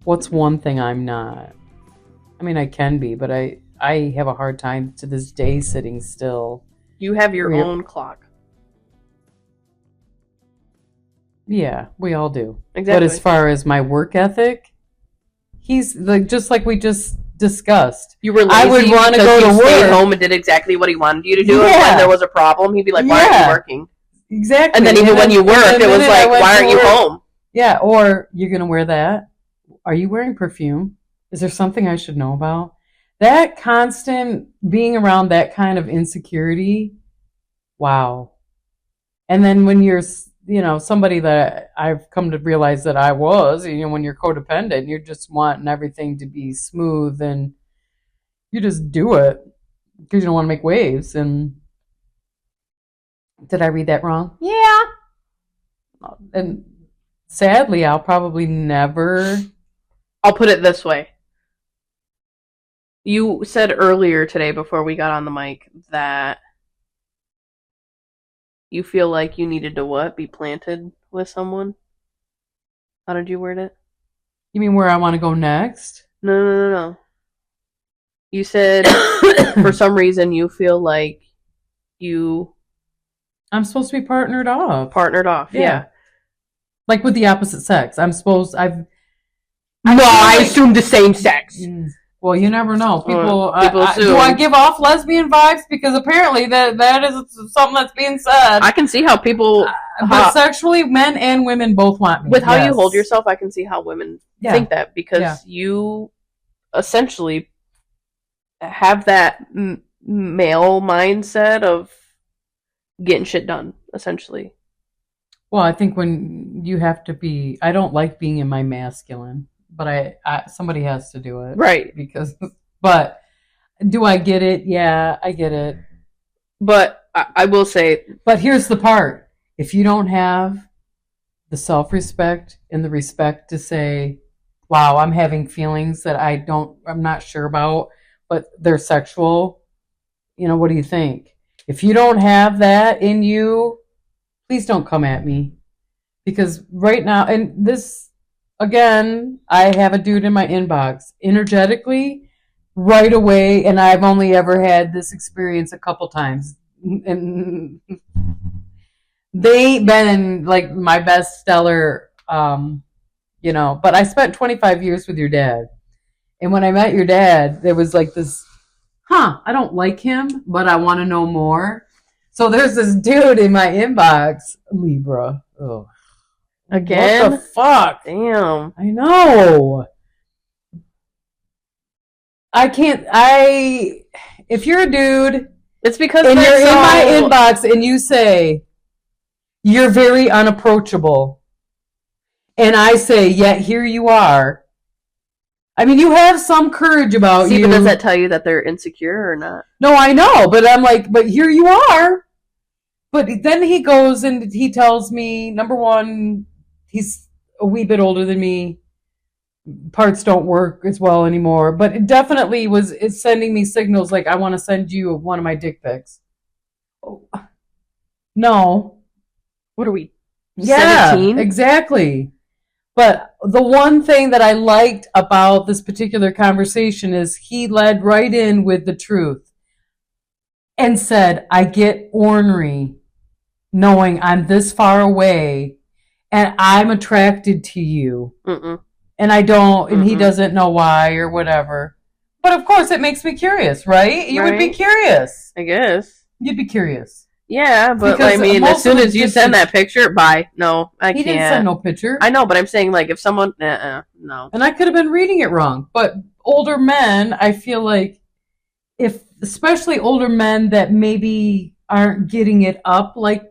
What's one thing I'm not? I mean, I can be, but I have a hard time to this day sitting still. You have your own clock. Yeah, we all do. Exactly. But as far as my work ethic, he's like, just like we just discussed. You were lazy I would want to go to work. Stayed home and did exactly what he wanted you to do. And when there was a problem, he'd be like, "Why aren't you working?" Exactly. And then even when you worked, it was like, "Why aren't you home?" Yeah, or you're gonna wear that. Are you wearing perfume? Is there something I should know about? That constant being around that kind of insecurity. Wow. And then when you're, somebody that I've come to realize that I was, when you're codependent, you're just wanting everything to be smooth and you just do it because you don't want to make waves. And did I read that wrong? Yeah. And sadly, I'll probably never. I'll put it this way. You said earlier today before we got on the mic that you feel like you needed to what? Be planted with someone? How did you word it? You mean where I want to go next? No. You said for some reason you feel like I'm supposed to be partnered off. Yeah. Like with the opposite sex. I assume the same sex. Well, you never know. People assume. Do I give off lesbian vibes? Because apparently that is something that's being said. I can see how people... but sexually, men and women both want me. With how you hold yourself, I can see how women think that. Because you essentially have that male mindset of getting shit done, essentially. Well, I think when you have to be... I don't like being in my masculine. But somebody has to do it. Right. But do I get it? Yeah, I get it. But I will say... But here's the part. If you don't have the self-respect and the respect to say, wow, I'm having feelings that I'm not sure about, but they're sexual, what do you think? If you don't have that in you, please don't come at me. Because right now, and this... Again, I have a dude in my inbox. Energetically, right away, and I've only ever had this experience a couple times. And they've been like my best stellar, but I spent 25 years with your dad. And when I met your dad, there was like this, I don't like him, but I want to know more. So there's this dude in my inbox, Libra. Oh. Again? What the fuck? Damn. I know. If you're a dude, it's because and you're in my inbox and you say, you're very unapproachable, and I say, yet here you are. I mean, you have some courage about you. But does that tell you that they're insecure or not? No, I know, but I'm like, but here you are. But then he goes and he tells me, number one, he's a wee bit older than me. Parts don't work as well anymore. But it definitely it's sending me signals like, I want to send you one of my dick pics. Oh. No. What are we? Yeah, 17? Exactly. But the one thing that I liked about this particular conversation is he led right in with the truth and said, I get ornery knowing I'm this far away and I'm attracted to you. Mm-mm. And I don't, and he doesn't know why or whatever. But of course it makes me curious, right? You would be curious. I guess. You'd be curious. Yeah, but because I mean, as soon as you send that picture, bye. No, I can't. He didn't send no picture. I know, but I'm saying like if someone, no. And I could have been reading it wrong. But older men, I feel like especially older men that maybe aren't getting it up like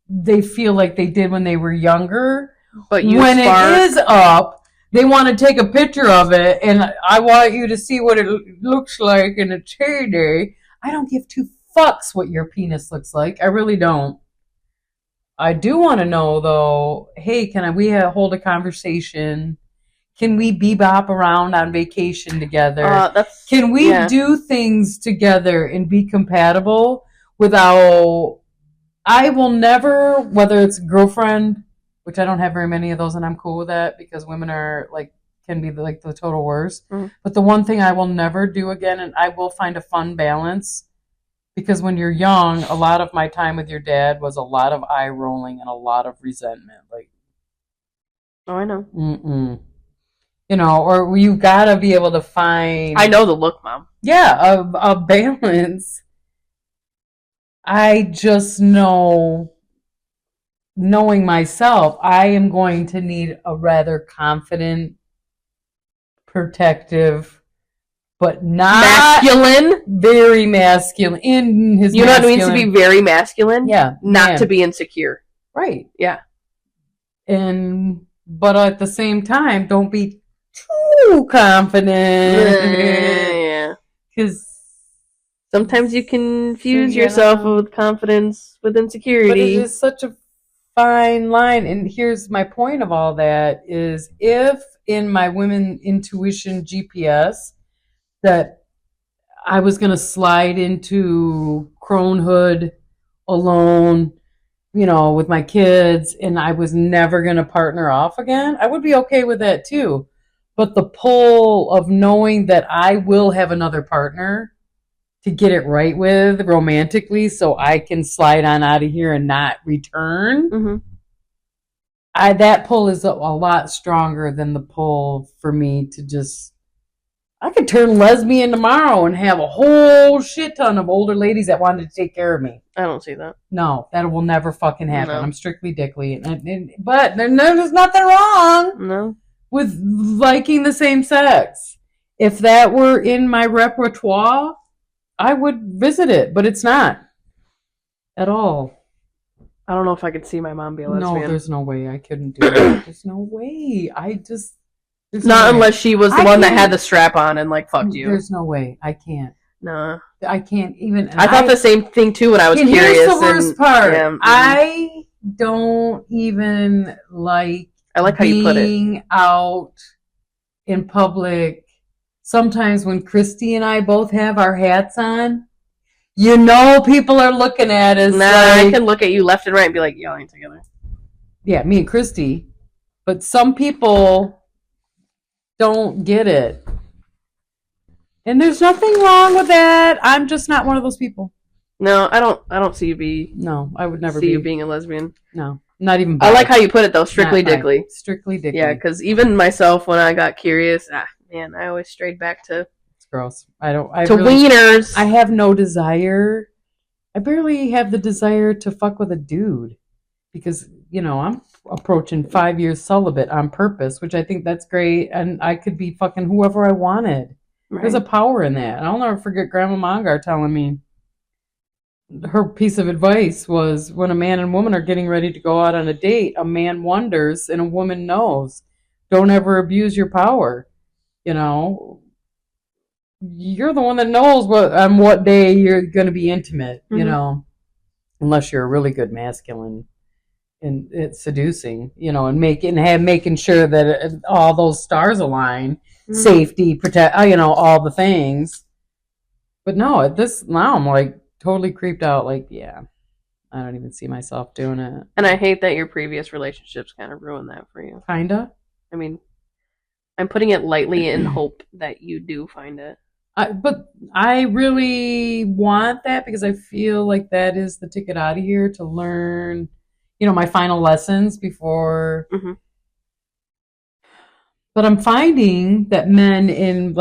they feel like they did when they were younger. But when it is up, they want to take a picture of it, and I want you to see what it looks like in its heyday. I don't give two fucks what your penis looks like. I really don't. I do want to know, though, hey, we hold a conversation? Can we bebop around on vacation together? Can we do things together and be compatible without... I will never, whether it's girlfriend, which I don't have very many of those, and I'm cool with that because women are like can be like the total worst. Mhm. But the one thing I will never do again, and I will find a fun balance, because when you're young, a lot of my time with your dad was a lot of eye rolling and a lot of resentment. Like, oh, I know. Or you gotta be able to find. I know the look, Mom. Yeah, a balance. I just know, knowing myself, I am going to need a rather confident, protective, but not masculine. Very masculine in his. You know what it means to be very masculine? Yeah, not to be insecure. Right. Yeah. But at the same time, don't be too confident. Yeah. Because sometimes you confuse yourself with confidence with insecurity. But it is such a fine line. And here's my point of all that is, if in my women intuition GPS that I was going to slide into cronehood alone, with my kids, and I was never going to partner off again, I would be okay with that too. But the pull of knowing that I will have another partner to get it right with romantically, so I can slide on out of here and not return, that pull is a lot stronger than the pull for me to just, I could turn lesbian tomorrow and have a whole shit ton of older ladies that wanted to take care of me. I don't see that. No, that will never fucking happen. No. I'm strictly dickly. But there's nothing wrong with liking the same sex. If that were in my repertoire, I would visit it, but it's not at all. I don't know if I could see my mom be a lesbian. No, there's no way I couldn't do it. There's no way. Not unless she was the one that had the strap on and fucked you. There's no way. I can't. No. I can't even. I thought the same thing too when I was curious. Here's the worst part. Yeah, I don't even like. I like how you put it. Being out in public. Sometimes when Christy and I both have our hats on, people are looking at us. I can look at you left and right and be like, y'all ain't together. Yeah, me and Christy. But some people don't get it. And there's nothing wrong with that. I'm just not one of those people. No, I don't see you No, I would never see you being a lesbian. No, not even. I like how you put it though. Strictly dickly. Strictly dickly. Yeah, because even myself, when I got curious, I always strayed back to. It's gross. Wieners. I have no desire. I barely have the desire to fuck with a dude, because I'm approaching 5 years celibate on purpose, which I think that's great, and I could be fucking whoever I wanted. Right. There's a power in that, and I'll never forget Grandma Mongar telling me her piece of advice was, when a man and woman are getting ready to go out on a date, a man wonders and a woman knows. Don't ever abuse your power. You're the one that knows on what day you're going to be intimate, unless you're a really good masculine and it's seducing, and making sure that all those stars align, safety, protect, all the things. But no, now I'm totally creeped out. I don't even see myself doing it. And I hate that your previous relationships kind of ruined that for you. Kinda. I mean, I'm putting it lightly in hope that you do find it. But I really want that, because I feel like that is the ticket out of here, to learn, my final lessons before. But I'm finding that men in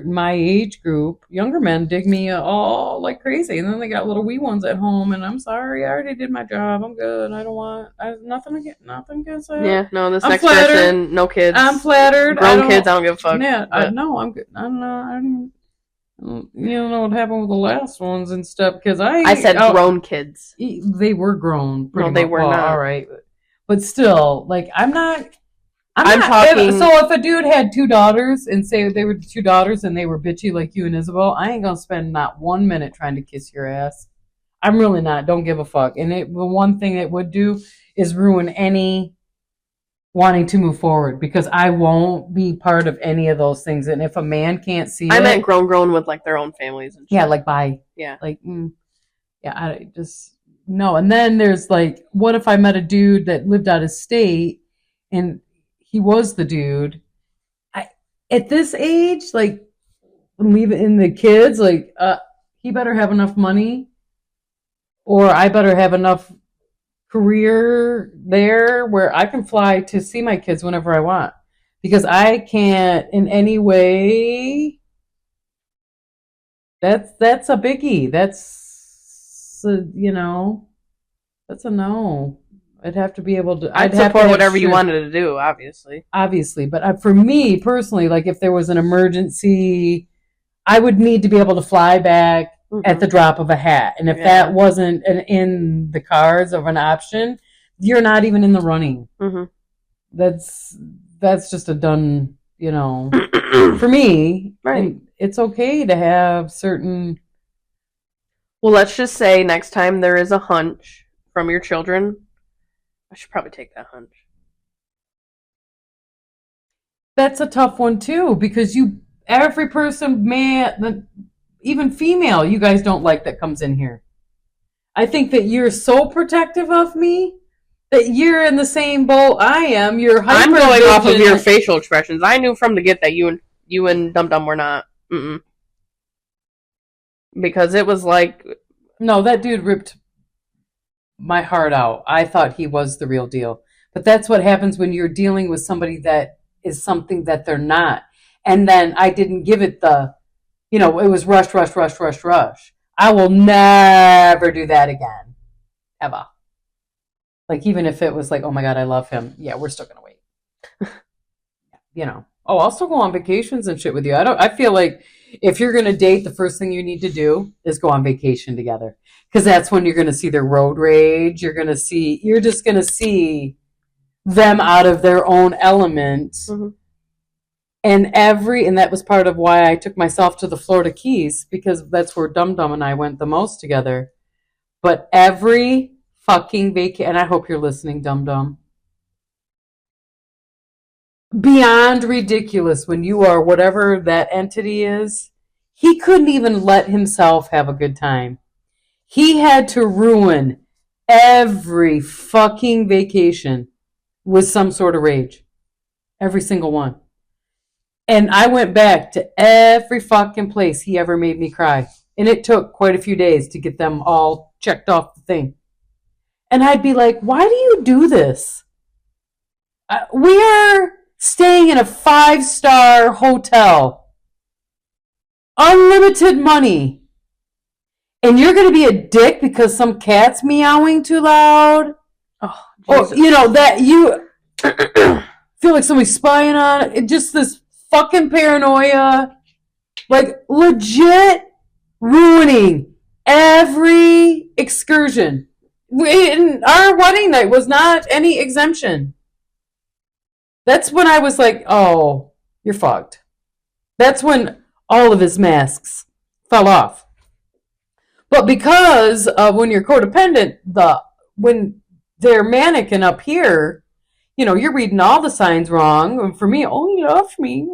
my age group, younger men, dig me all like crazy, and then they got little wee ones at home, and I'm sorry, I already did my job. I'm good. I have nothing against that. Yeah, no, this next person, no kids. I'm flattered. Grown kids, I don't give a fuck. Yeah, no, I'm good. I don't know what happened with the last ones and stuff, because I said grown kids. They were grown. No, they were not. All right, but still, I'm not. I'm talking. So if a dude had 2 daughters, and say they were 2 daughters and they were bitchy like you and Isabel, I ain't gonna spend not 1 minute trying to kiss your ass. I'm really not. Don't give a fuck. And the one thing it would do is ruin any wanting to move forward, because I won't be part of any of those things. And if a man can't see I meant grown with their own families and shit. Yeah, bye. Yeah. Yeah, I just, no. And then there's what if I met a dude that lived out of state and he was the dude? at this age, like, leaving the kids, like, he better have enough money, or I better have enough career there where I can fly to see my kids whenever I want. Because I can't in any way. That's a biggie. That's that's a no. I'd have to be able to. I'd support whatever you wanted to do, obviously. Obviously, but for me personally, like if there was an emergency, I would need to be able to fly back at the drop of a hat. And if that wasn't in the cards of an option, you're not even in the running. Mm-hmm. That's just a done, for me. Right. And it's okay to have certain. Well, let's just say next time there is a hunch from your children, I should probably take that hunch. That's a tough one too, because every person, man, even female, you guys don't like that comes in here. I think that you're so protective of me that you're in the same boat I am. I'm going off of your facial expressions. I knew from the get that you and Dum Dum were not. Mm-mm. Because it was like, no, that dude ripped my heart out. I thought he was the real deal. But that's what happens when you're dealing with somebody that is something that they're not. And then I didn't give it it was rush, rush, rush, rush, rush. I will never do that again. Ever. Like, even if it was like, oh my God, I love him. Yeah, we're still going to wait. I'll still go on vacations and shit with you. I feel like if you're going to date, the first thing you need to do is go on vacation together. Because that's when you're going to see their road rage. You're just going to see them out of their own element. Mm-hmm. And that was part of why I took myself to the Florida Keys, because that's where Dum Dum and I went the most together. But every fucking vacation, and I hope you're listening, Dum Dum. Beyond ridiculous when you are whatever that entity is. He couldn't even let himself have a good time. He had to ruin every fucking vacation with some sort of rage. Every single one. And I went back to every fucking place he ever made me cry. And it took quite a few days to get them all checked off the thing. And I'd be like, why do you do this? We're staying in a 5-star hotel. Unlimited money. And you're going to be a dick because some cat's meowing too loud? Oh, Jesus. Or, that you feel like somebody's spying on it. Just this fucking paranoia. Like, legit ruining every excursion. Our wedding night was not any exemption. That's when I was like, oh, you're fucked. That's when all of his masks fell off. But because of when you're codependent, when they're mannequin up here, you're reading all the signs wrong. And for me, oh, he loves me.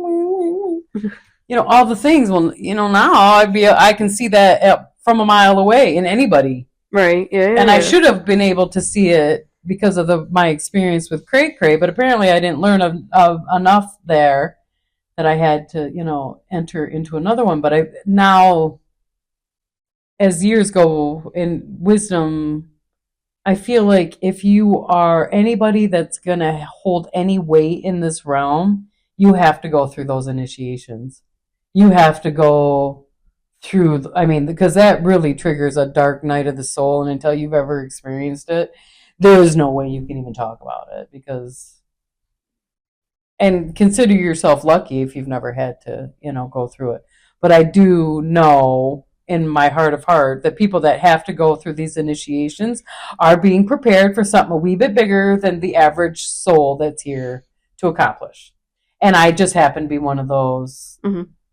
All the things. Well, now I can see that from a mile away in anybody. Right. Yeah. And I should have been able to see it because of my experience with Cray Cray, but apparently I didn't learn of enough there that I had to, enter into another one. But now, as years go in wisdom, I feel like if you are anybody that's going to hold any weight in this realm, you have to go through those initiations. You have to go through, because that really triggers a dark night of the soul, and until you've ever experienced it, there is no way you can even talk about it, and consider yourself lucky if you've never had to, go through it. But I do know in my heart of heart that people that have to go through these initiations are being prepared for something a wee bit bigger than the average soul that's here to accomplish. And I just happen to be one of those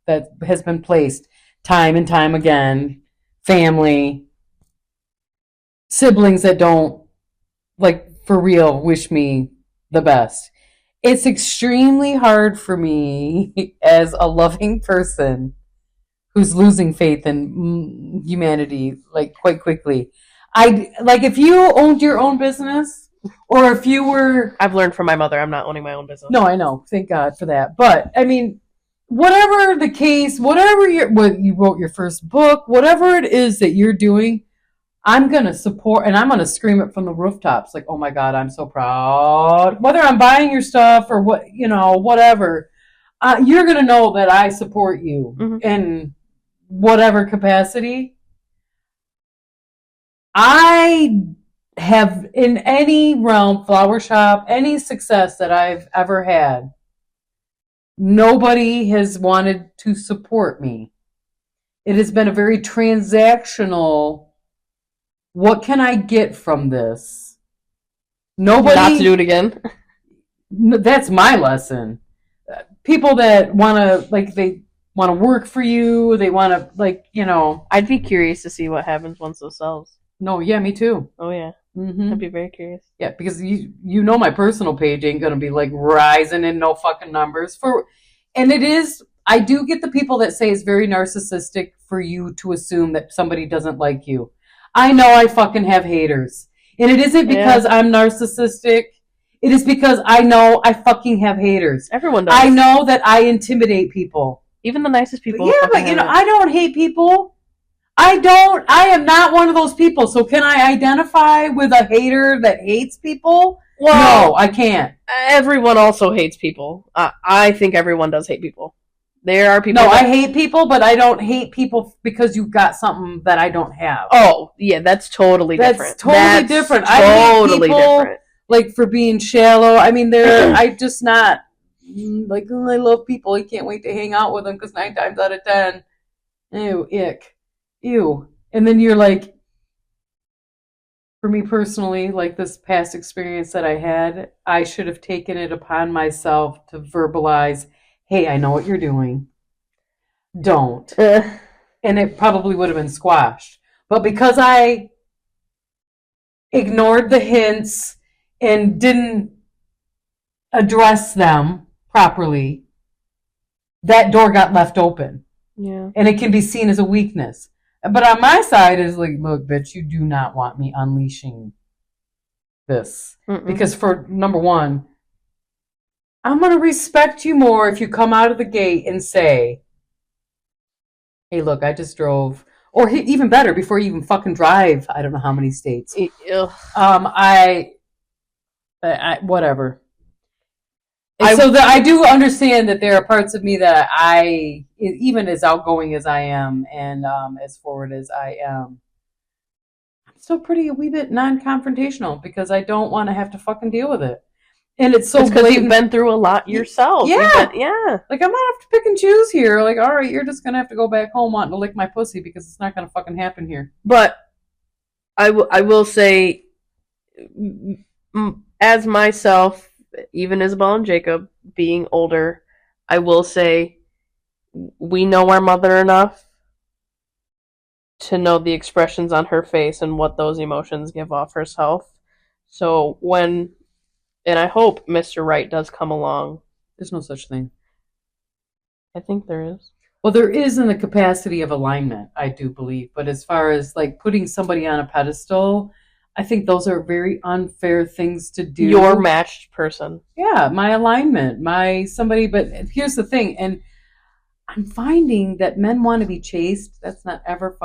that has been placed time and time again. Family, siblings that don't, for real, wish me the best. It's extremely hard for me as a loving person who's losing faith in humanity, quite quickly. If you owned your own business, or if you were... I've learned from my mother, I'm not owning my own business. No, I know. Thank God for that. But, whatever the case, whatever what you wrote your first book, whatever it is that you're doing, I'm going to support and I'm going to scream it from the rooftops. Like, oh my God, I'm so proud. Whether I'm buying your stuff or what, whatever, you're going to know that I support you in whatever capacity. I have in any realm, flower shop, any success that I've ever had, nobody has wanted to support me. It has been a very transactional, what can I get from this? Nobody. Not to do it again. That's my lesson. People that want to, they want to work for you, they want to, I'd be curious to see what happens once those sells. No, yeah, me too. Oh, yeah. Mm-hmm. I'd be very curious. Yeah, because my personal page ain't gonna be rising in no fucking numbers and it is. I do get the people that say it's very narcissistic for you to assume that somebody doesn't like you. I know I fucking have haters, and it isn't because I'm narcissistic. It is because I know I fucking have haters. Everyone does. I know that I intimidate people, even the nicest people. Yeah, but I don't hate people. I am not one of those people. So can I identify with a hater that hates people? Well, no, I can't. Everyone also hates people. I think everyone does hate people. There are people. No, I hate people, but I don't hate people because you've got something that I don't have. Oh, yeah, that's totally different. That's different. I hate people, different. For being shallow. I mean, I just not, I love people. I can't wait to hang out with them because 9 times out of 10, ew, ick. Ew. And then you're for me personally, this past experience that I had, I should have taken it upon myself to verbalize, hey, I know what you're doing. Don't. And it probably would have been squashed. But because I ignored the hints and didn't address them properly, that door got left open. Yeah. And it can be seen as a weakness. But on my side is look, bitch, you do not want me unleashing this. Mm-mm. Because for number one, I'm going to respect you more if you come out of the gate and say, hey, look, I just drove. Or even better, before you even fucking drive, I don't know how many states. Whatever. I do understand that there are parts of me that even as outgoing as I am and as forward as I am, I'm still a wee bit non-confrontational because I don't want to have to fucking deal with it. And it's so because you've been through a lot yourself. Yeah. I'm going to have to pick and choose here. All right, you're just going to have to go back home wanting to lick my pussy because it's not going to fucking happen here. But I will say, as myself, even Isabel and Jacob being older, I will say we know our mother enough to know the expressions on her face and what those emotions give off herself. So and I hope Mr. Right does come along. There's no such thing. I think there is. Well, there is in the capacity of alignment, I do believe. But as far as putting somebody on a pedestal, I think those are very unfair things to do. Your matched person. Yeah, my alignment, but here's the thing, and I'm finding that men want to be chased. That's not ever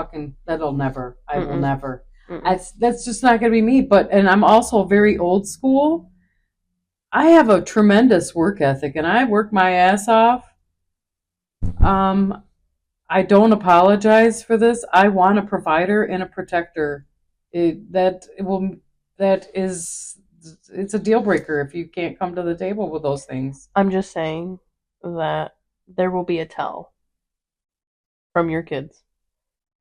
that'll never, I will never. That's just not going to be me, and I'm also very old school. I have a tremendous work ethic, and I work my ass off. I don't apologize for this. I want a provider and a protector. It's a deal breaker if you can't come to the table with those things. I'm just saying that there will be a tell from your kids.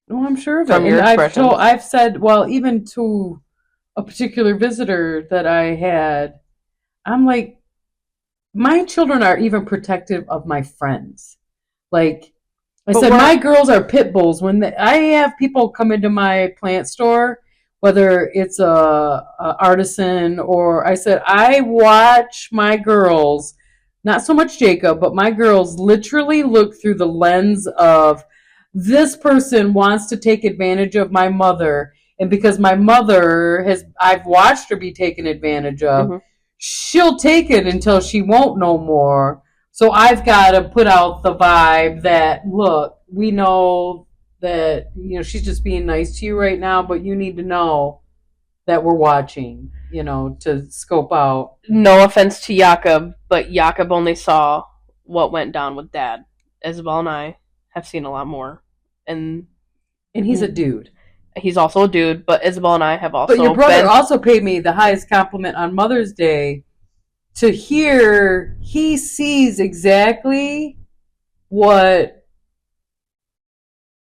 Well, I'm sure of from it. Your expressions. I've said, even to a particular visitor that I had, I'm like, my children are even protective of my friends. I said, my girls are pit bulls. When I have people come into my plant store, whether it's a artisan or I said, I watch my girls, not so much Jacob, but my girls literally look through the lens of this person wants to take advantage of my mother. And because my mother I've watched her be taken advantage of, she'll take it until she won't no more. So I've got to put out the vibe that, look, we know that, she's just being nice to you right now, but you need to know that we're watching, to scope out. No offense to Jakob, but Jakob only saw what went down with Dad. Isabel and I have seen a lot more. And he's a dude. He's also a dude, but Isabel and I have also. But your brother also paid me the highest compliment on Mother's Day to hear he sees exactly what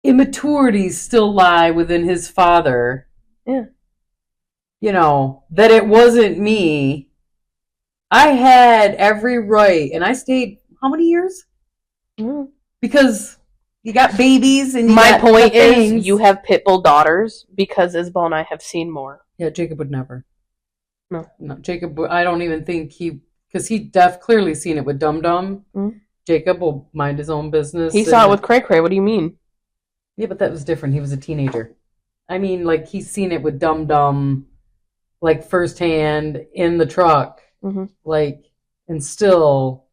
immaturities still lie within his father. Yeah. That it wasn't me. I had every right, and I stayed how many years? Mm. Because you got babies, and my point is, you have pit bull daughters because Isabel and I have seen more. Yeah, Jacob would never. No, Jacob. I don't even think because he clearly seen it with Dum Dum. Mm. Jacob will mind his own business. He saw it with Cray Cray. What do you mean? Yeah, but that was different. He was a teenager. I mean, like he's seen it with Dum Dum, like firsthand in the truck, like, and still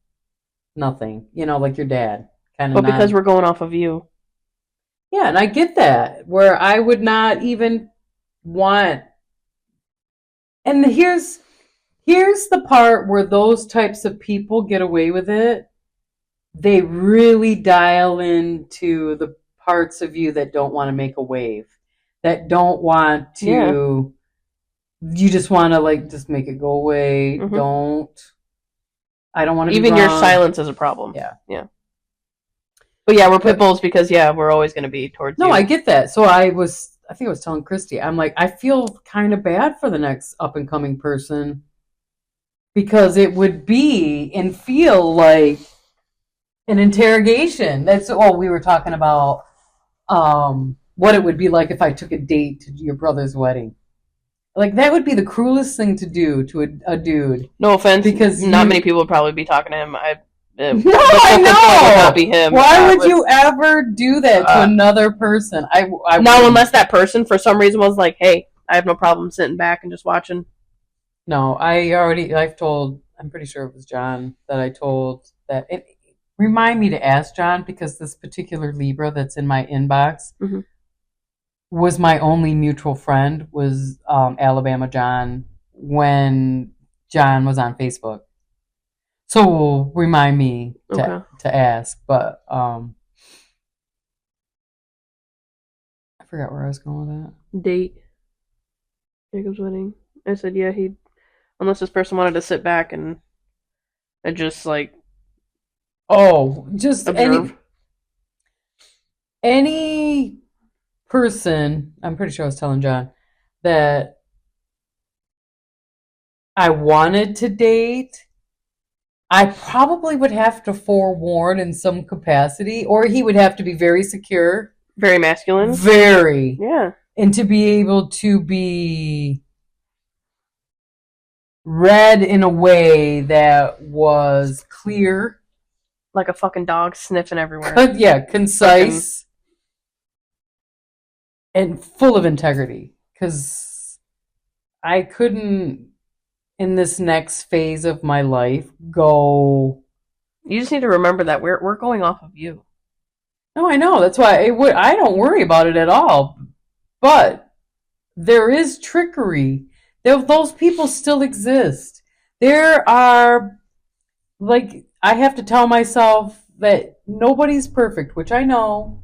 nothing. Like your dad. But because we're going off of you. Yeah, and I get that. Where I would not even want. And here's the part where those types of people get away with it. They really dial into the parts of you that don't want to make a wave. That don't want to. Yeah. You just want to just make it go away. Don't. I don't want to. Even your silence is a problem. Yeah. Yeah. But yeah, we're pit bulls because we're always going to be towards you. No, I get that. So I think I was telling Christy, I'm like, I feel kind of bad for the next up and coming person because it would be and feel like an interrogation. We were talking about what it would be like if I took a date to your brother's wedding. Like that would be the cruelest thing to do to a dude. No offense, because not many people would probably be talking to him. No, I know. Not be him. Why would you ever do that to another person? I no, unless that person for some reason was like, "Hey, I have no problem sitting back and just watching." No, I'm pretty sure it was John that I told that. Remind me to ask John because this particular Libra that's in my inbox was my only mutual friend. Was Alabama John when John was on Facebook. So remind me to ask, but I forgot where I was going with that. Date. Jacob's wedding. I said, yeah, unless this person wanted to sit back and just just observe. Any person, I'm pretty sure I was telling John, that I wanted to date, I probably would have to forewarn in some capacity, or he would have to be very secure. Very masculine? Very. Yeah. And to be able to be read in a way that was clear. Like a fucking dog sniffing everywhere. Concise. And full of integrity. Because I couldn't, in this next phase of my life, go. You just need to remember that we're going off of you. No, I know. That's why I don't worry about it at all. But there is trickery. Those people still exist. There are, I have to tell myself that nobody's perfect, which I know.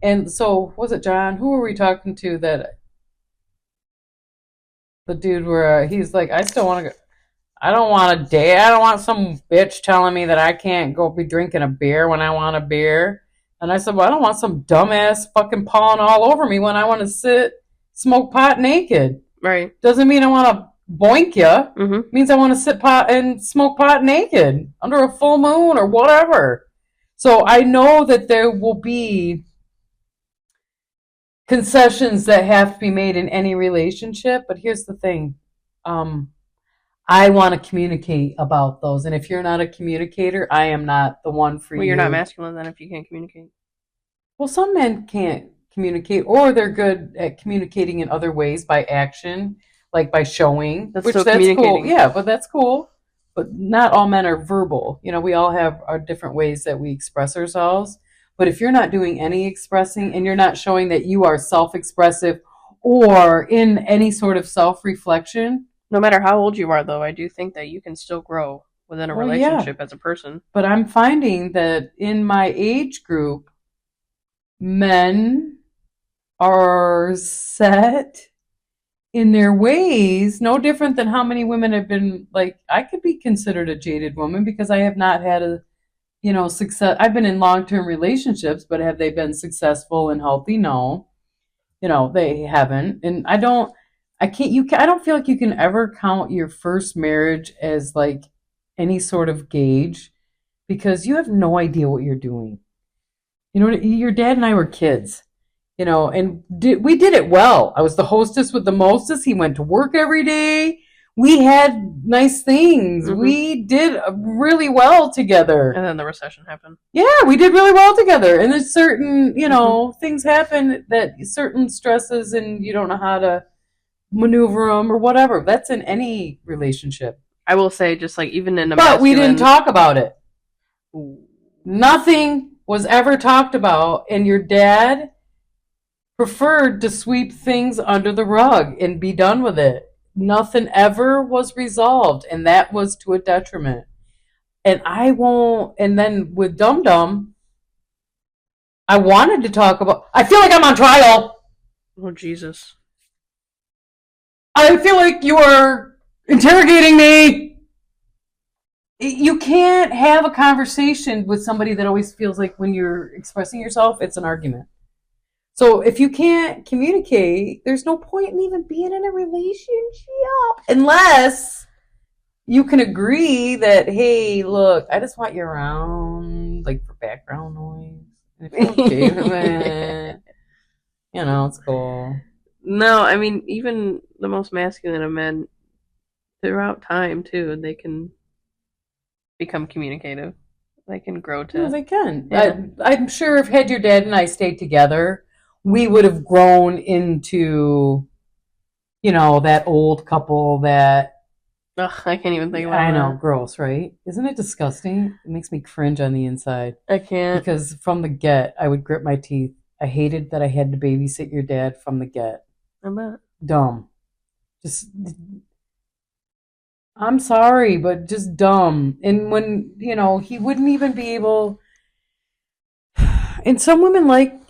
And so, was it John? Who were we talking to that? The dude where he's like, I still want to go. I don't want to date. I don't want some bitch telling me that I can't go be drinking a beer when I want a beer. And I said, well, I don't want some dumbass fucking pawing all over me when I want to smoke pot naked. Right. Doesn't mean I want to boink you. Mm-hmm. It means I want to sit pot and smoke pot naked under a full moon or whatever. So I know that there will be concessions that have to be made in any relationship, but here's the thing. I want to communicate about those, and if you're not a communicator, I am not the one for you. Well, you're not masculine then if you can't communicate. Well, some men can't communicate, or they're good at communicating in other ways by action, like by showing. That's communicating. Cool. Yeah, but that's cool. but not all men are verbal. You know, we all have our different ways that we express ourselves. But if you're not doing any expressing and you're not showing that you are self-expressive or in any sort of self-reflection. No matter how old you are, though, I do think that you can still grow within a relationship as a person. But I'm finding that in my age group, men are set in their ways, no different than how many women have been, like, I could be considered a jaded woman because I have not had a, success. I've been in long-term relationships, but have they been successful and healthy? No. They haven't. And I don't feel like you can ever count your first marriage as like any sort of gauge because you have no idea what you're doing. Your dad and I were kids, and we did it well. I was the hostess with the mostest. He went to work every day. We had nice things. Mm-hmm. We did really well together. And then the recession happened. Yeah, we did really well together. And there's certain, things happen that certain stresses and you don't know how to maneuver them or whatever. That's in any relationship. I will say, just like even in a But we didn't talk about it. Ooh. Nothing was ever talked about. And your dad preferred to sweep things under the rug and be done with it. Nothing ever was resolved, and that was to a detriment. And then with Dum Dum, I wanted to talk about, I feel like I'm on trial. Oh, Jesus. I feel like you are interrogating me. You can't have a conversation with somebody that always feels like when you're expressing yourself, it's an argument. So if you can't communicate, there's no point in even being in a relationship unless you can agree that, hey, look, I just want you around, like for background noise. And if you're okay with it, it's cool. No, I mean, even the most masculine of men, throughout time too, they can become communicative. They can grow to. Yeah, they can. Yeah. I'm sure if had your dad and I stayed together, we would have grown into, that old couple that. Ugh, I can't even think about it. I know, gross, right? Isn't it disgusting? It makes me cringe on the inside. I can't. Because from the get, I would grit my teeth. I hated that I had to babysit your dad from the get. I'm not. Dumb. Just, I'm sorry, but just dumb. And when, he wouldn't even be able. And some women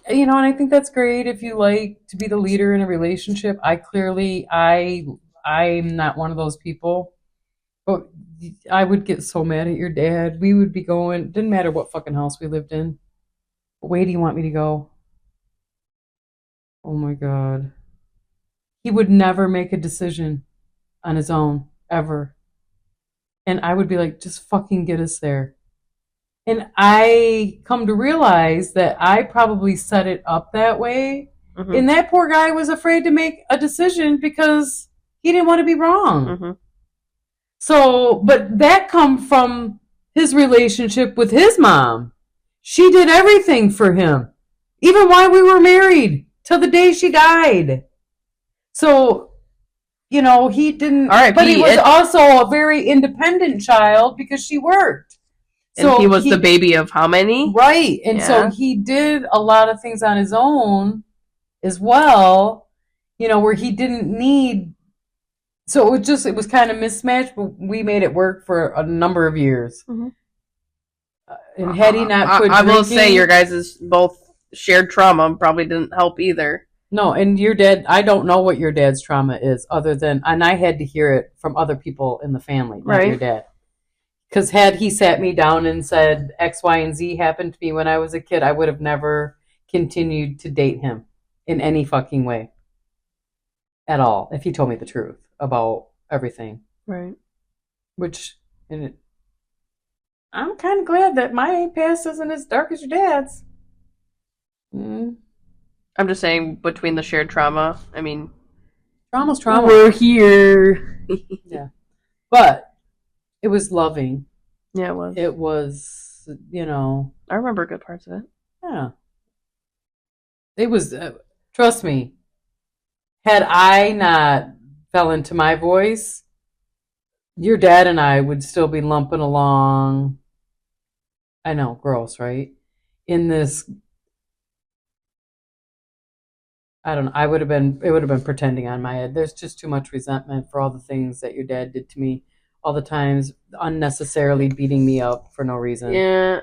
and I think that's great if you like to be the leader in a relationship. I'm not one of those people. But I would get so mad at your dad. We would be going, didn't matter what fucking house we lived in. Where do you want me to go? Oh my God. He would never make a decision on his own, ever. And I would be like, just fucking get us there. And I come to realize that I probably set it up that way. Mm-hmm. And that poor guy was afraid to make a decision because he didn't want to be wrong. Mm-hmm. So, but that come from his relationship with his mom. She did everything for him, even while we were married, till the day she died. So, he didn't, but he was also a very independent child because she worked. And so he was the baby of how many? Right. And so he did a lot of things on his own as well, where he didn't need. So it was kind of mismatched, but we made it work for a number of years. Mm-hmm. And had he not quit drinking, I will say your guys' both shared trauma probably didn't help either. No, and your dad, I don't know what your dad's trauma is other than, and I had to hear it from other people in the family, not your dad. Because had he sat me down and said X, Y, and Z happened to me when I was a kid, I would have never continued to date him in any fucking way at all if he told me the truth about everything. Right. I'm kind of glad that my past isn't as dark as your dad's. I'm just saying, between the shared trauma, I mean, trauma's trauma. We're here. Yeah. But it was loving. Yeah, it was. It was, I remember good parts of it. Yeah. It was, trust me, had I not fell into my voice, your dad and I would still be lumping along. I know, gross, right? In this, I don't know. It would have been pretending on my head. There's just too much resentment for all the things that your dad did to me, all the times unnecessarily beating me up for no reason. Yeah,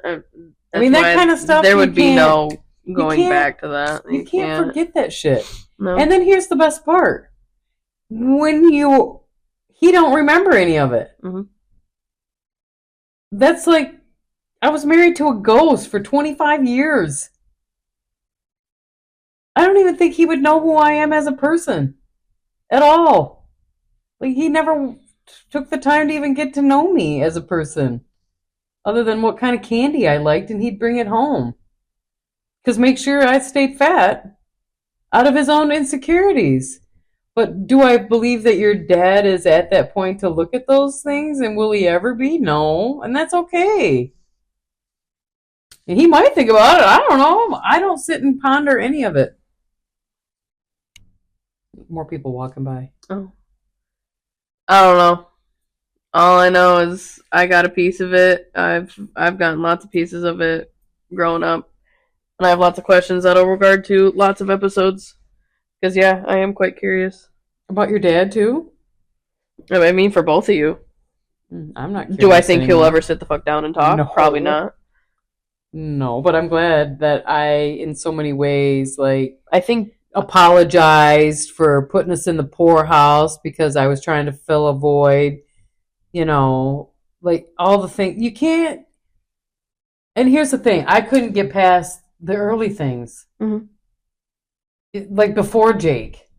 I mean that kind of stuff. There would be no going back to that. You can't forget that shit. No. And then here's the best part: he don't remember any of it. Mm-hmm. That's like, I was married to a ghost for 25 years. I don't even think he would know who I am as a person at all. Like, he never took the time to even get to know me as a person, other than what kind of candy I liked, and he'd bring it home. Because make sure I stayed fat out of his own insecurities. But do I believe that your dad is at that point to look at those things, and will he ever be? No, and that's okay. And he might think about it. I don't know. I don't sit and ponder any of it. More people walking by. Oh. I don't know. All I know is I got a piece of it. I've gotten lots of pieces of it growing up. And I have lots of questions that'll regard to lots of episodes. Because, yeah, I am quite curious. About your dad, too? I mean, for both of you. I'm not curious. Do I think he'll ever sit the fuck down and talk? No. Probably not. No, but I'm glad that I, in so many ways, like, I think, apologized for putting us in the poorhouse because I was trying to fill a void. You know, like, all the things. You can't. And here's the thing. I couldn't get past the early things. Mm-hmm. Like, before Jake.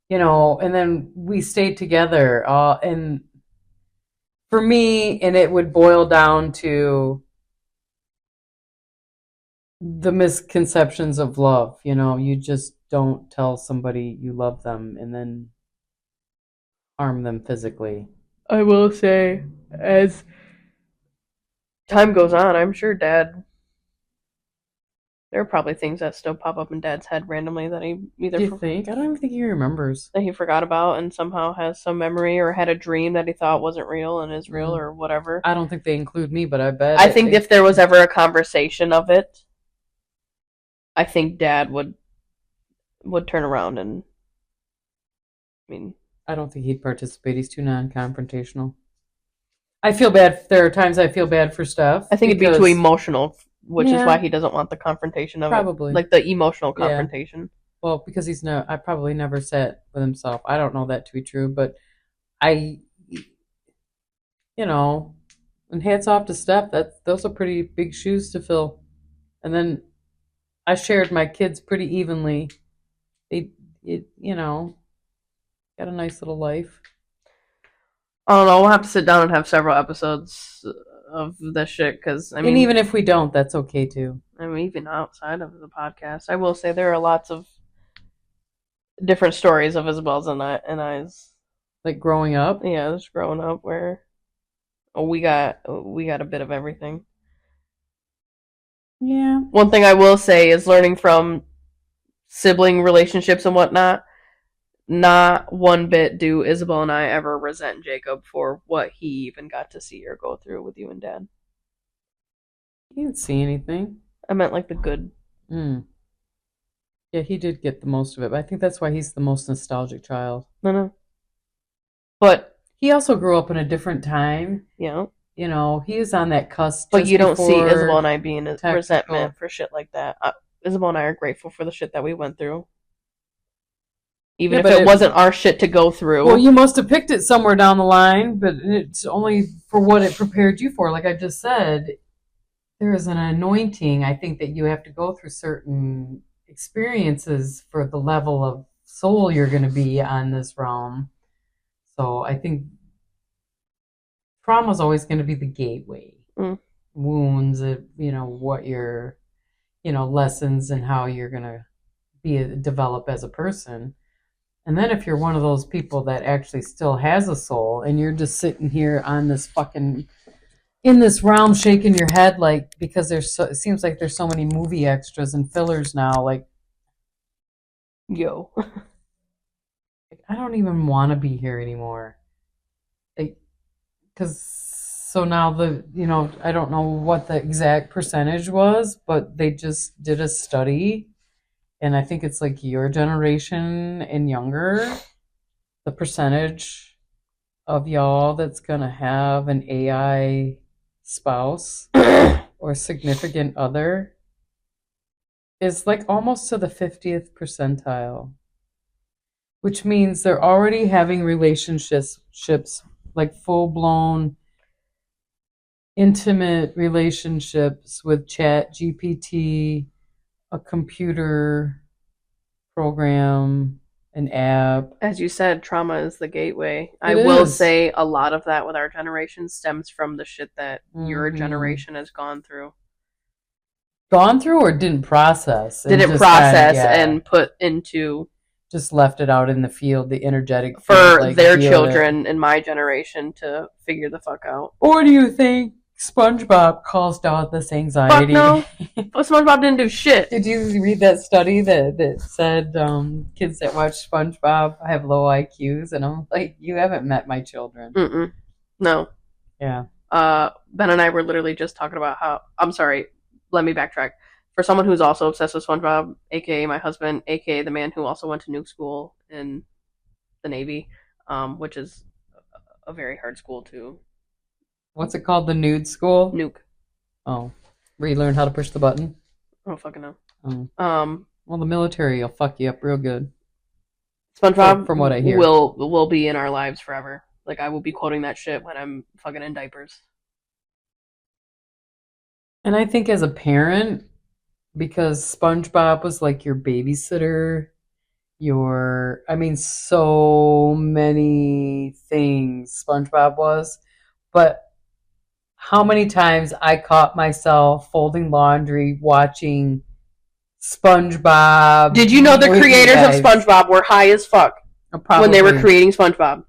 You know, and then we stayed together. And for me, and it would boil down to the misconceptions of love. You know, you just don't tell somebody you love them and then harm them physically. I will say, as time goes on, I'm sure Dad, there are probably things that still pop up in Dad's head randomly that he either... Do you think? I don't even think he remembers. That he forgot about and somehow has some memory, or had a dream that he thought wasn't real and is real, or whatever. I don't think they include me, but I bet. I think if there was ever a conversation of it, I think Dad would turn around and... I mean... I don't think he'd participate. He's too non-confrontational. I feel bad. There are times I feel bad for Steph. I think it'd be too emotional, which is why he doesn't want the confrontation of probably. It. Like the emotional confrontation. Yeah. Well, because I probably never sat with himself. I don't know that to be true, but and hats off to Steph. Those are pretty big shoes to fill. And then I shared my kids pretty evenly. Got a nice little life. I don't know. We'll have to sit down and have several episodes of this shit, because I mean, and even if we don't, that's okay too. I mean, even outside of the podcast, I will say there are lots of different stories of Isabel's and I's, like growing up. Yeah, just growing up where we got a bit of everything. Yeah. One thing I will say is learning from sibling relationships and whatnot. Not one bit do Isabel and I ever resent Jacob for what he even got to see or go through with you and Dad. He didn't see anything. I meant like the good. Yeah, he did get the most of it, but I think that's why he's the most nostalgic child. No. But he also grew up in a different time. Yeah. You know, he was on that cusp. But you don't see Isabel and I being a resentment for shit like that. Isabel and I are grateful for the shit that we went through. Even if it wasn't our shit to go through. Well, you must have picked it somewhere down the line, but it's only for what it prepared you for. Like I just said, there is an anointing. I think that you have to go through certain experiences for the level of soul you're going to be on this realm. So I think trauma is always going to be the gateway. Wounds, what your, lessons and how you're going to develop as a person. And then if you're one of those people that actually still has a soul and you're just sitting here on this fucking, in this realm shaking your head, like, because it seems like there's so many movie extras and fillers now, like, I don't even want to be here anymore. Like, so now I don't know what the exact percentage was, but they just did a study, and I think it's like your generation and younger, the percentage of y'all that's gonna have an AI spouse or significant other is like almost to the 50th percentile, which means they're already having relationships, like full blown intimate relationships with Chat GPT, a computer program, an app. As you said, trauma is the gateway. I will say a lot of that with our generation stems from the shit that your generation has gone through. Gone through or didn't process? Didn't process and put into... Just left it out in the field, the energetic field, for like, their children in my generation to figure the fuck out. Or do you think SpongeBob caused all this anxiety? Fuck no. SpongeBob didn't do shit. Did you read that study that said kids that watch SpongeBob have low IQs? And I'm like, you haven't met my children. Mm-mm. No. Yeah. Ben and I were literally just talking about how... I'm sorry. Let me backtrack. For someone who's also obsessed with SpongeBob, aka my husband, aka the man who also went to nuke school in the Navy, which is a very hard school too. What's it called? The nude school? Nuke. Oh, where you learn how to push the button? I don't fucking know. Oh. Well, the military will fuck you up real good. SpongeBob, from what I hear, will be in our lives forever. Like, I will be quoting that shit when I'm fucking in diapers. And I think as a parent, because SpongeBob was like your babysitter, so many things SpongeBob was, but how many times I caught myself folding laundry, watching SpongeBob. Did you know the creators of SpongeBob were high as fuck when they were creating SpongeBob?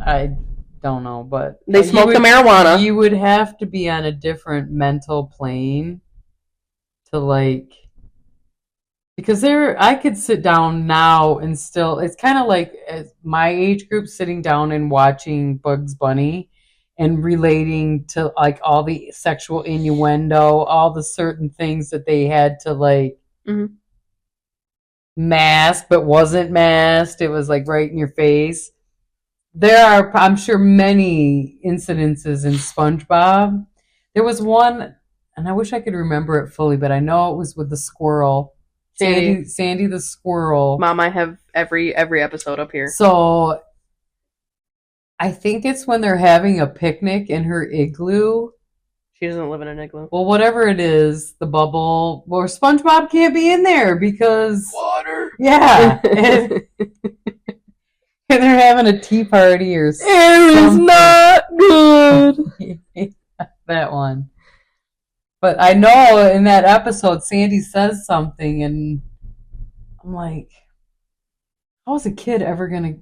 I don't know, but they smoked the marijuana. You would have to be on a different mental plane to like, because I could sit down now and still, it's kind of like my age group sitting down and watching Bugs Bunny and relating to like all the sexual innuendo, all the certain things that they had to like mask but wasn't masked. It was like right in your face. There are, I'm sure, many incidences in SpongeBob. There was one, and I wish I could remember it fully, but I know it was with the squirrel. Sandy the squirrel. Mom, I have every episode up here. So I think it's when they're having a picnic in her igloo. She doesn't live in an igloo. Well, whatever it is, the bubble, where SpongeBob can't be in there because... water! Yeah. And they're having a tea party or something. Air is not good. That one. But I know in that episode, Sandy says something, and I'm like, how is a kid ever going to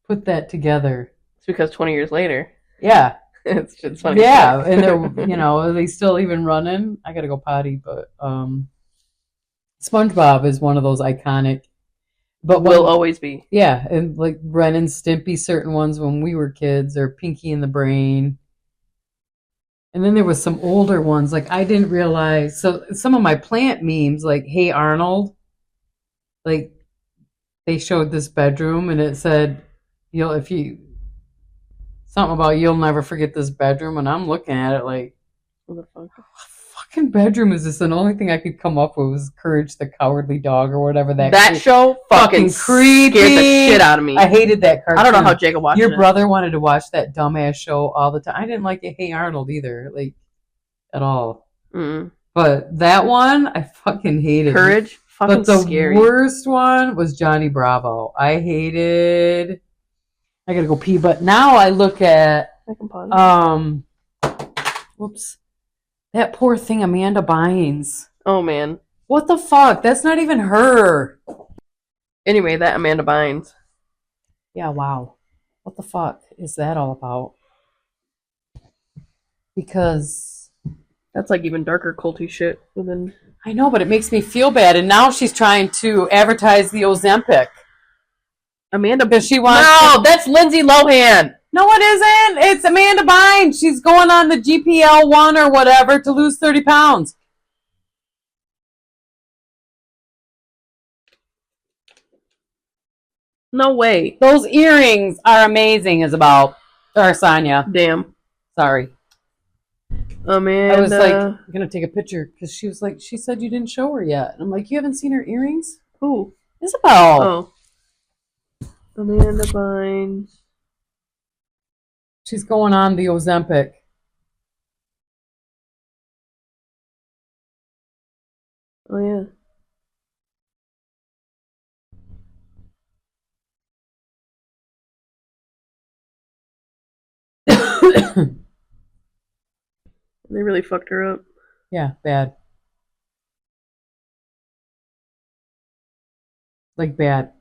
put that together? It's because 20 years later. Yeah. It's just funny. Yeah, and they're, are they still even running? I got to go potty, but SpongeBob is one of those iconic. But will always be. Yeah, and like Ren and Stimpy, certain ones when we were kids, or Pinky and the Brain. And then there was some older ones, like I didn't realize. So some of my plant memes, like Hey Arnold, like they showed this bedroom and it said, something about you'll never forget this bedroom. And I'm looking at it like, what the fuck? Fucking bedroom is this? And the only thing I could come up with was Courage the Cowardly Dog or whatever that show fucking creepy. Scared the shit out of me. I hated that cartoon. I don't know how Jacob watched it. Your brother wanted to watch that dumbass show all the time. I didn't like it. Hey Arnold either, like at all. Mm-mm. But that one I fucking hated. Courage, fucking scary. But the worst one was Johnny Bravo. I hated. I gotta go pee, but now I look at whoops. That poor thing, Amanda Bynes. Oh, man. What the fuck? That's not even her. Anyway, that Amanda Bynes. Yeah, wow. What the fuck is that all about? Because... that's like even darker culty shit within... I know, but it makes me feel bad. And now she's trying to advertise the Ozempic. Amanda... because she wants... No, that's Lindsay Lohan! No, it isn't. It's Amanda Bynes. She's going on the GPL1 or whatever to lose 30 pounds. No way. Those earrings are amazing, Isabel. Or Sonia. Damn. Sorry. Amanda. I was like, I'm going to take a picture because she was like, she said you didn't show her yet. And I'm like, you haven't seen her earrings? Who? Isabel. Oh. Amanda Bynes. She's going on the Ozempic. Oh, yeah. They really fucked her up. Yeah, bad. Like bad.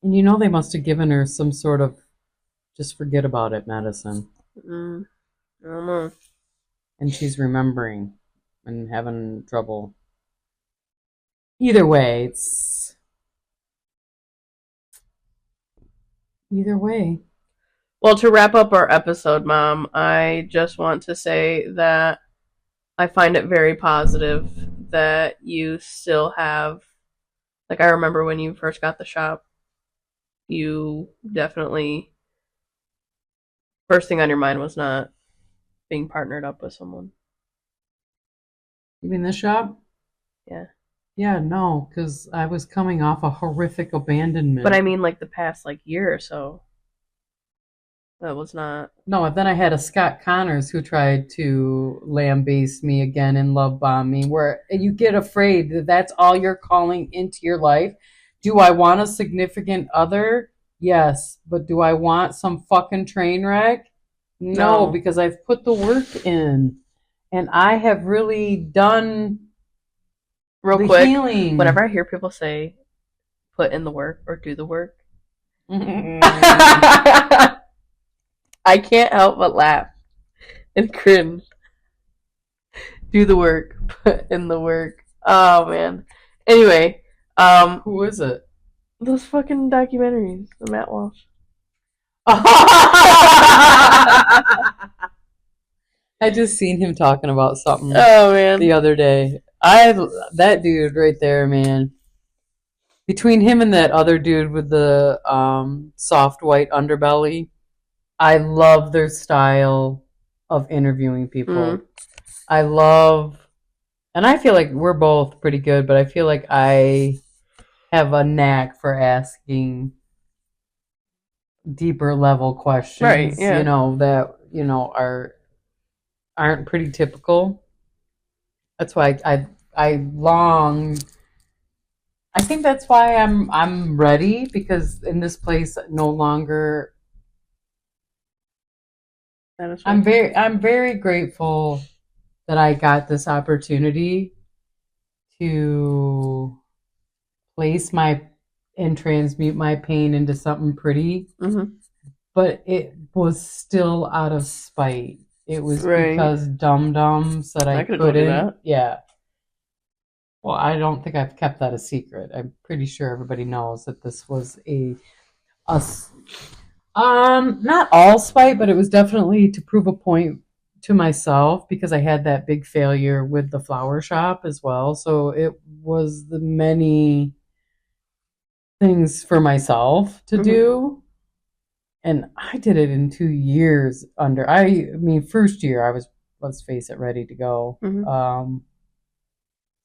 And you know they must have given her some sort of just forget about it medicine. I don't know. And she's remembering and having trouble. Either way, it's... Either way. Well, to wrap up our episode, Mom, I just want to say that I find it very positive that you still have, like, I remember when you first got the shop, you definitely, first thing on your mind was not being partnered up with someone. You mean this shop? Yeah. Yeah, no, because I was coming off a horrific abandonment. But I mean, like, the past, like, year or so. That was not... No, and then I had a Scott Connors who tried to lambaste me again and love bomb me, where you get afraid that that's all you're calling into your life. Do I want a significant other? Yes. But do I want some fucking train wreck? No, because I've put the work in. And I have really done real the quick healing. Whenever I hear people say put in the work or do the work, I can't help but laugh and cringe. Do the work, put in the work. Oh man. Anyway, who is it? Those fucking documentaries, the Matt Walsh. I just seen him talking about something. Oh man. The other day. That dude right there, man. Between him and that other dude with the soft white underbelly, I love their style of interviewing people. Mm. I love, and I feel like we're both pretty good, but I feel like I have a knack for asking deeper level questions, right, yeah. You know, that, you know, aren't pretty typical. That's why I long. I think that's why I'm ready, because in this place no longer. I'm very grateful that I got this opportunity to place and transmute my pain into something pretty. Mm-hmm. But it was still out of spite. It was because dum-dum said I couldn't. Yeah. Well, I don't think I've kept that a secret. I'm pretty sure everybody knows that this was not all spite, but it was definitely to prove a point to myself, because I had that big failure with the flower shop as well. So it was the many things for myself to do. And I did it in 2 years first year I was, let's face it, ready to go. Mm-hmm.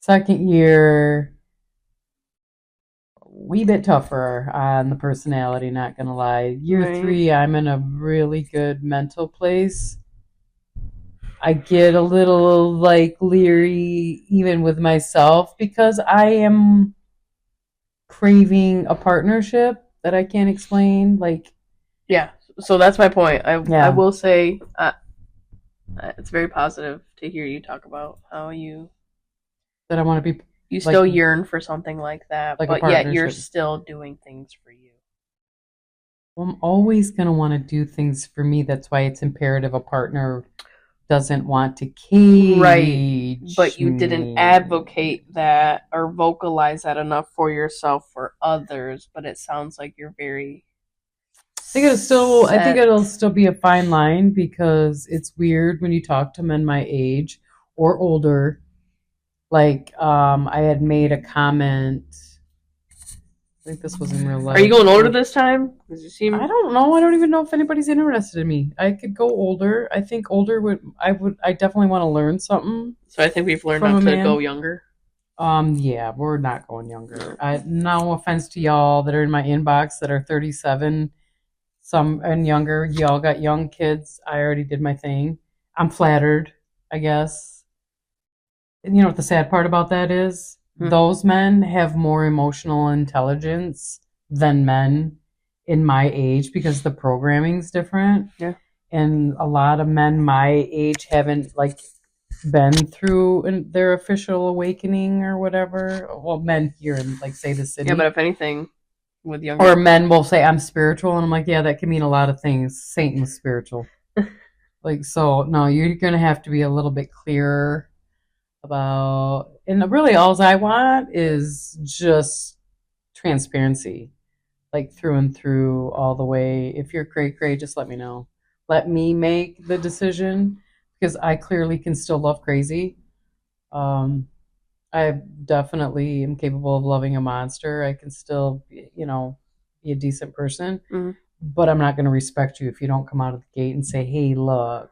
Second year, wee bit tougher on the personality, not gonna lie. Year 3, I'm in a really good mental place. I get a little like leery even with myself, because I am craving a partnership that I can't explain. Like, yeah, so that's my point. I will say it's very positive to hear you talk about how that I want to be. You still yearn for something like that, but yet you're still doing things for you. Well, I'm always going to want to do things for me. That's why it's imperative a partner doesn't want to cage right, but you didn't me. advocate that or vocalize that enough for yourself for others. But it sounds like you're very. I think it'll still be a fine line because it's weird when you talk to men my age or older. Like, I had made a comment. I think this was in real life. Are you going older this time? Because you seem. I don't know. I don't even know if anybody's interested in me. I could go older. I think older I definitely want to learn something. So I think we've learned not to go younger. Yeah, we're not going younger. No offense to y'all that are in my inbox that are 37, some and younger. Y'all got young kids. I already did my thing. I'm flattered, I guess. And you know what the sad part about that is? Those men have more emotional intelligence than men in my age because the programming's different. Yeah. And a lot of men my age haven't like been through their official awakening or whatever. Well, men here in like say the city. Yeah, but if anything, with younger or men will say I'm spiritual, and I'm like, yeah, that can mean a lot of things. Satan's spiritual. Like, so no, you're gonna have to be a little bit clearer about, and really all I want is just transparency, like through and through all the way. If you're cray, just let me know. Let me make the decision because I clearly can still love crazy. I definitely am capable of loving a monster. I can still, be a decent person, but I'm not going to respect you if you don't come out of the gate and say, hey, look,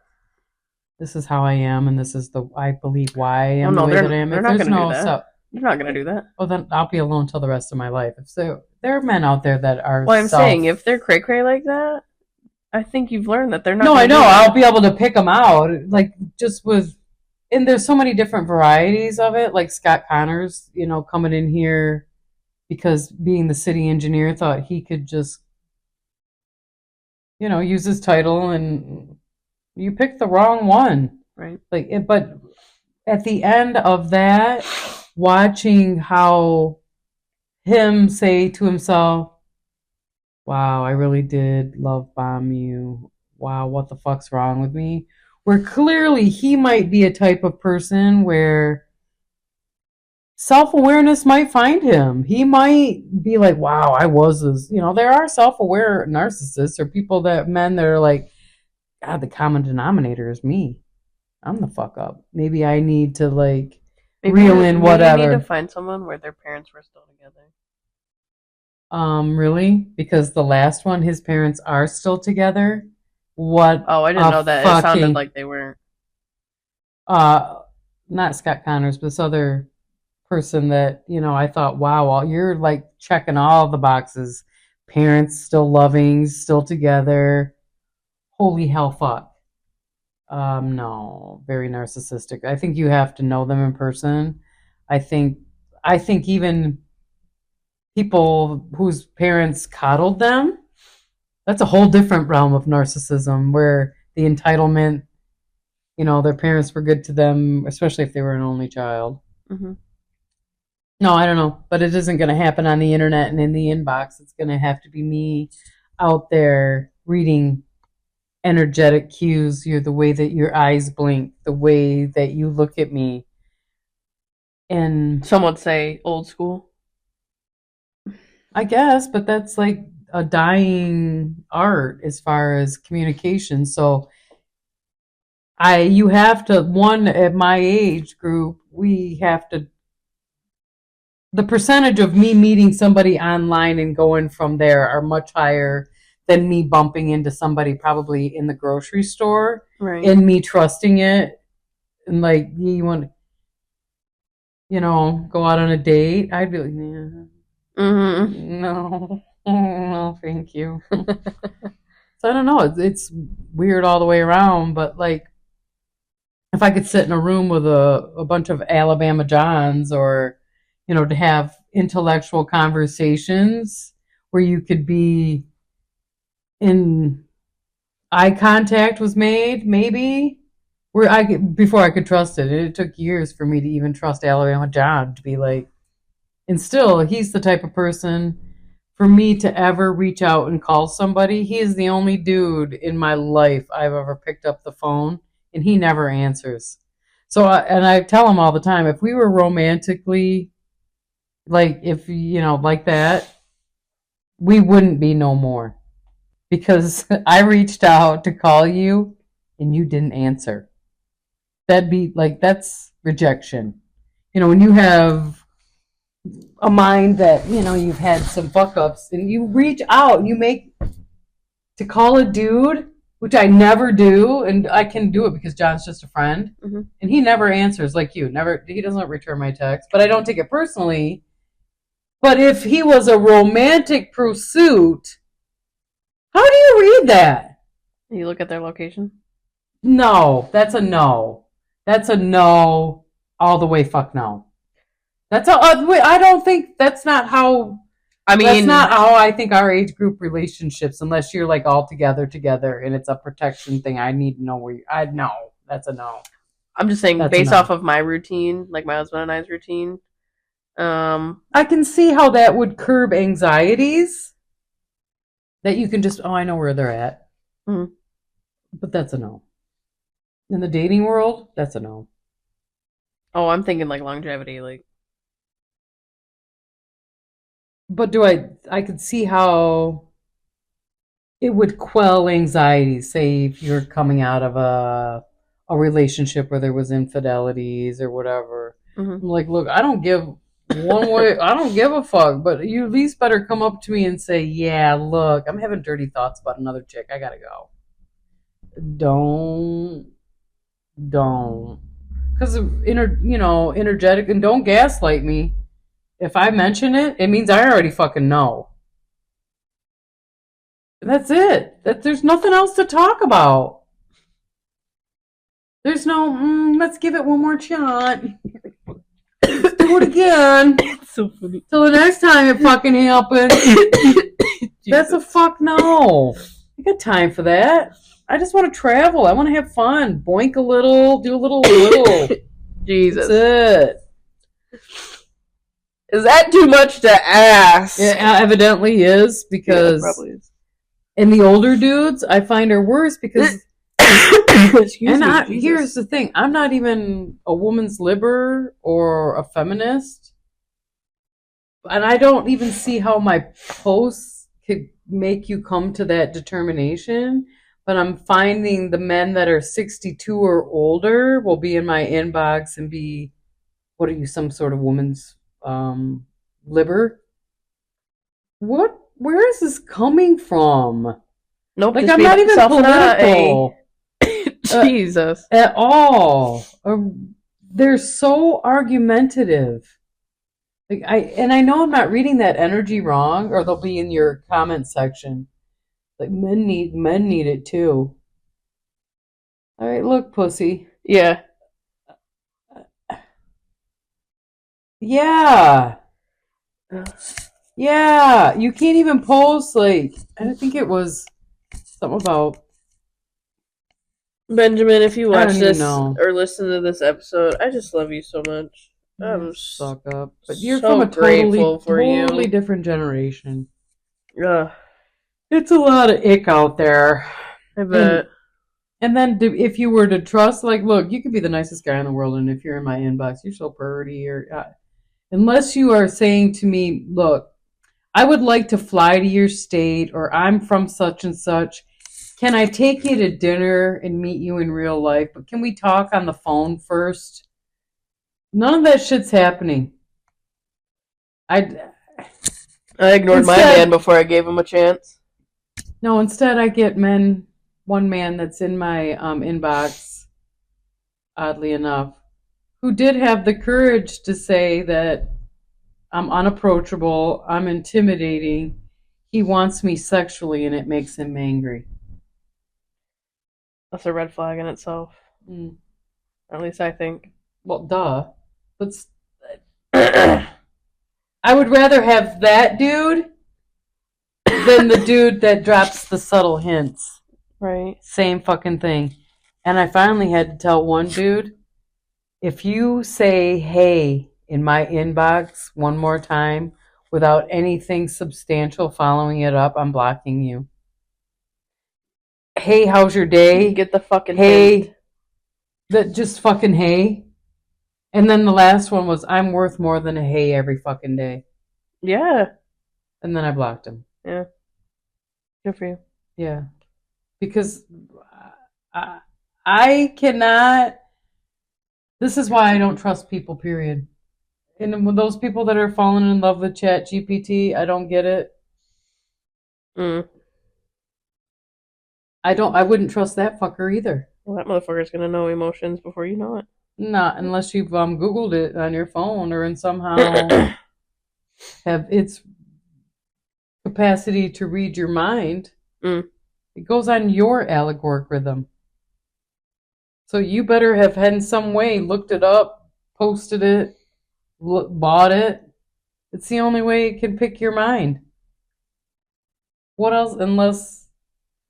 this is how I am, and this is I believe why I am the way that I am. They're not going to do that. They're not going to do that. Well, then I'll be alone till the rest of my life. So there are men out there that are. Well, I'm saying if they're cray like that, I think you've learned that they're not. No, I know. I'll be able to pick them out, like just with. And there's so many different varieties of it. Like Scott Connors, coming in here because being the city engineer thought he could just, use his title, and you picked the wrong one. Right. But at the end of that, watching how him say to himself, wow, I really did love bomb you. Wow, what the fuck's wrong with me? Where clearly he might be a type of person where self-awareness might find him. He might be like, wow, I was this. There are self-aware narcissists or men that are like, God, the common denominator is me. I'm the fuck up. Maybe I need to reel in whatever. Maybe you need to find someone where their parents were still together. Really? Because the last one, his parents are still together. What? Oh, I didn't know that. It sounded like they weren't. Not Scott Connors, but this other person that I thought, wow, you're like checking all the boxes. Parents still loving, still together. Holy hell, fuck. No, very narcissistic. I think you have to know them in person. I think even people whose parents coddled them, that's a whole different realm of narcissism where the entitlement, their parents were good to them, especially if they were an only child. Mm-hmm. No, I don't know, but it isn't going to happen on the internet and in the inbox. It's going to have to be me out there reading energetic cues, the way that your eyes blink, the way that you look at me. And some would say old school. I guess, but that's like a dying art as far as communication. So you have to, at my age group, we have to, the percentage of me meeting somebody online and going from there are much higher than me bumping into somebody probably in the grocery store, right? And me trusting it, and like, you want to, go out on a date, I'd be like, no, thank you. So I don't know. It's weird all the way around, but like, if I could sit in a room with a bunch of Alabama Johns, or to have intellectual conversations where you could be in eye contact was made, maybe before I could trust it. It took years for me to even trust Alabama John to be like, and still, he's the type of person for me to ever reach out and call somebody. He is the only dude in my life I've ever picked up the phone and he never answers. So, and I tell him all the time, if we were romantically, like, if, like that, we wouldn't be no more. Because I reached out to call you, and you didn't answer. That'd be, like, that's rejection. When you have a mind that, you've had some fuck ups, and you reach out, to call a dude, which I never do, and I can do it because John's just a friend, and he never answers like you. He doesn't return my text, but I don't take it personally. But if he was a romantic pursuit, how do you read that? You look at their location? No, that's a no. That's a no, all the way fuck no. I don't think that's not how. That's not how I think our age group relationships, unless you're like all together, and it's a protection thing. I need to know where no, that's a no. I'm just saying, based off of my routine, like my husband and I's routine. I can see how that would curb anxieties. That you can just, I know where they're at. Mm-hmm. But that's a no. In the dating world, that's a no. Oh, I'm thinking like longevity, like. But I could see how it would quell anxiety, say if you're coming out of a relationship where there was infidelities or whatever. I'm like, look, I don't give a fuck, but you at least better come up to me and say, yeah, look, I'm having dirty thoughts about another chick. I gotta go. Don't. Because, energetic, and don't gaslight me. If I mention it, it means I already fucking know. That's it. There's nothing else to talk about. There's no, let's give it one more shot. Let's do it again. It's so funny. Till the next time it fucking happens. That's a fuck no. I got time for that. I just want to travel. I want to have fun. Boink a little. Do a little. Jesus. That's it. Is that too much to ask? It evidently is, because probably is. And the older dudes I find are worse because here's the thing, I'm not even a woman's liber or a feminist, and I don't even see how my posts could make you come to that determination. But I'm finding the men that are 62 or older will be in my inbox and be, what are you, some sort of woman's liber? Where is this coming from? Nope. Like, I'm not even political. Jesus. At all. They're so argumentative. Like, I know I'm not reading that energy wrong, or they'll be in your comment section. Like, men need it too. All right, look, pussy. Yeah. Yeah. Yeah. You can't even post, like, I think it was something about Benjamin, if you watch this or listen to this episode, I just love you so much. I'm suck up. But you're so from a totally different generation. Yeah. It's a lot of ick out there. I bet. And then if you were to trust, like, look, you could be the nicest guy in the world, and if you're in my inbox, you're so pretty, or unless you are saying to me, look, I would like to fly to your state, or I'm from such and such. Can I take you to dinner and meet you in real life? But can we talk on the phone first? None of that shit's happening. I ignored my man before I gave him a chance. No, instead I get one man that's in my inbox, oddly enough, who did have the courage to say that I'm unapproachable, I'm intimidating, he wants me sexually, and it makes him angry. That's a red flag in itself. At least I think. Well, duh. But I would rather have that dude than the dude that drops the subtle hints. Right. Same fucking thing. And I finally had to tell one dude, if you say hey in my inbox one more time without anything substantial following it up, I'm blocking you. Hey, how's your day? Get the fucking hey hint. that just fucking hay. And then the last one was, I'm worth more than a hay every fucking day. Yeah. And then I blocked him. Yeah. Good for you. Yeah. Because I cannot. This is why I don't trust people, period. And with those people that are falling in love with ChatGPT, I don't get it. I wouldn't trust that fucker either. Well, that motherfucker's gonna know emotions before you know it. Not unless you've Googled it on your phone or in somehow have its capacity to read your mind. It goes on your allegoric rhythm. So you better have in some way looked it up, posted it, bought it. It's the only way it can pick your mind. What else? Unless,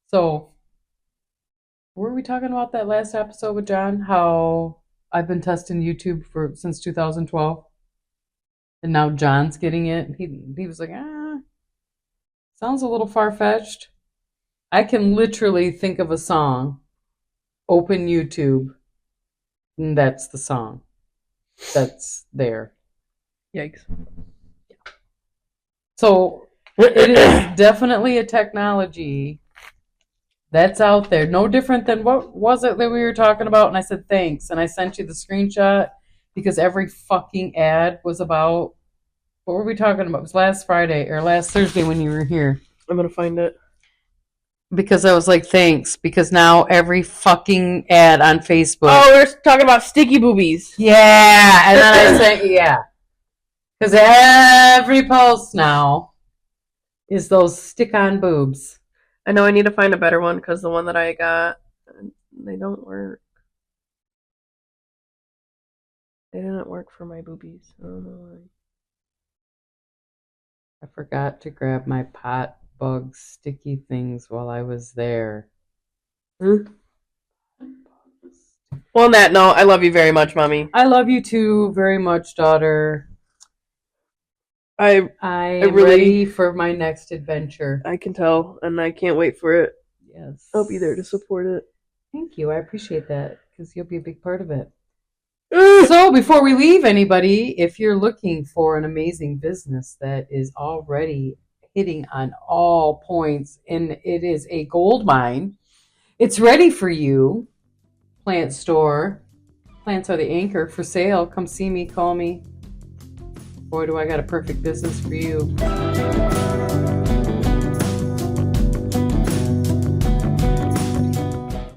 so, were we talking about that last episode with John? How I've been testing YouTube since 2012, and now John's getting it. He was like, sounds a little far-fetched. I can literally think of a song, open YouTube, and that's the song that's there. Yikes. So it is definitely a technology that's out there. No different than what was it that we were talking about? And I said, thanks. And I sent you the screenshot because every fucking ad was about, what were we talking about? It was last Friday or last Thursday when you were here. I'm going to find it. Because I was like, thanks. Because now every fucking ad on Facebook. Oh, we're talking about sticky boobies. Yeah. And then I said, yeah. Because every post now is those stick-on boobs. I know I need to find a better one because the one that I got, they don't work. They didn't work for my boobies. I don't know why. I forgot to grab my pot bug sticky things while I was there. Well, on that note, I love you very much, Mommy. I love you too very much, daughter. I am really ready for my next adventure. I can tell, and I can't wait for it. Yes. I'll be there to support it. Thank you. I appreciate that because you'll be a big part of it. So before we leave, anybody, if you're looking for an amazing business that is already hitting on all points and it is a gold mine, it's ready for you. Plant store. Plants are the anchor for sale. Come see me, call me. Boy, do I got a perfect business for you.